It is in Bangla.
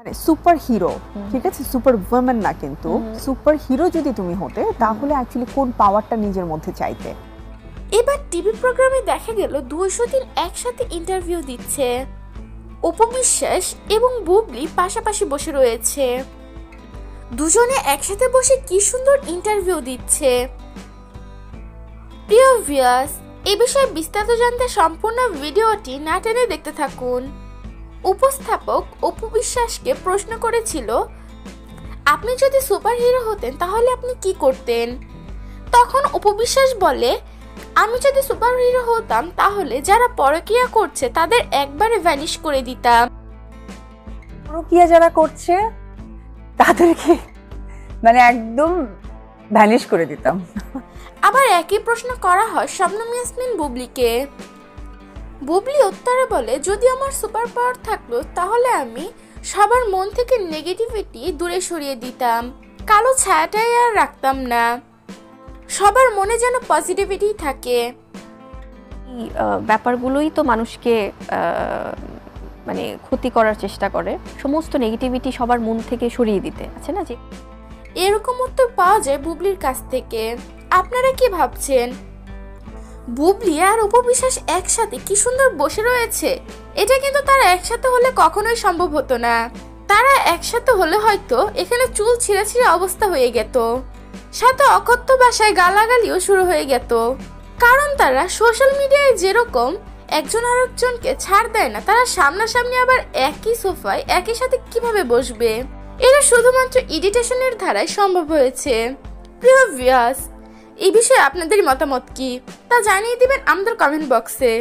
মানে সুপার হিরো, ঠিক আছে, সুপার ওমেন না, কিন্তু সুপার হিরো যদি তুমি হতে তাহলে অ্যাকচুয়ালি কোন পাওয়ারটা নিজের মধ্যে চাইতে? এবার টিভি প্রোগ্রামে দেখা গেল 200 দিন একসাথে ইন্টারভিউ দিচ্ছে। অপু বিশ্বাস এবং বুবলি পাশাপাশি বসে রয়েছে। দুজনে একসাথে বসে কি সুন্দর ইন্টারভিউ দিচ্ছে। প্রিয় ভিউয়ার্স, এই বিষয়ে বিস্তারিত জানতে সম্পূর্ণ ভিডিওটি না টেনে দেখতে থাকুন। উপস্থাপক অপু বিশ্বাসকে প্রশ্ন করেছিল, আপনি যদি সুপার হিরো হতেন তাহলে আপনি কি করতেন? তখন অপু বিশ্বাস বলে, আমি যদি সুপার হিরো হতাম তাহলে যারা পরকীয়া করছে তাদের একবারে ভ্যানিশ করে দিতাম। পরকীয়া যারা করছে তাদেরকে মানে একদম ভ্যানিশ করে দিতাম। আবার একই প্রশ্ন করা হয় শবনম ইয়াসমিন বুবলিকে। বুবলি উত্তরে বলে, যদি আমার সুপার পাওয়ার থাকলো তাহলে আমি সবার মন থেকে নেগেটিভিটি দূরে সরিয়ে দিতাম, কালো ছায়াটাই আর রাখতাম না, সবার মনে যেন পজিটিভিটি থাকে। এই ব্যাপারগুলোই তো মানুষকে মানে ক্ষতি করার চেষ্টা করে, সমস্ত নেগেটিভিটি সবার মন থেকে সরিয়ে দিতে, আছে না যে এরকম উত্তর পাওয়া যায় বুবলির কাছ থেকে। আপনারা কি ভাবছেন? বুবলি আর অপু বিশ্বাস একসাথে কি সুন্দর বসে রয়েছে, এটা কিন্তু তারা একসাথে হলে কখনোই সম্ভব হতো না। তারা একসাথে হলে হয়তো এখানে চুল ছিঁড়ে ছিঁড়ে অবস্থা হয়ে যেত, সাথে অকথ্য ভাষায় গালাগালিও শুরু হয়ে যেত। কারণ তারা সোশ্যাল মিডিয়ায় যেরকম একজন আরেকজনকে ছাড় দেয় না, তারা সামনাসামনি আবার একই সোফায় একই সাথে কিভাবে বসবে? এটা শুধুমাত্র এডিটেশনের ধারায় সম্ভব হয়েছে। প্রিয় ভিউয়ার্স, এই বিষয়ে আপনাদের মতামত কি তা জানিয়ে দিবেন আমাদের কমেন্ট বক্সে।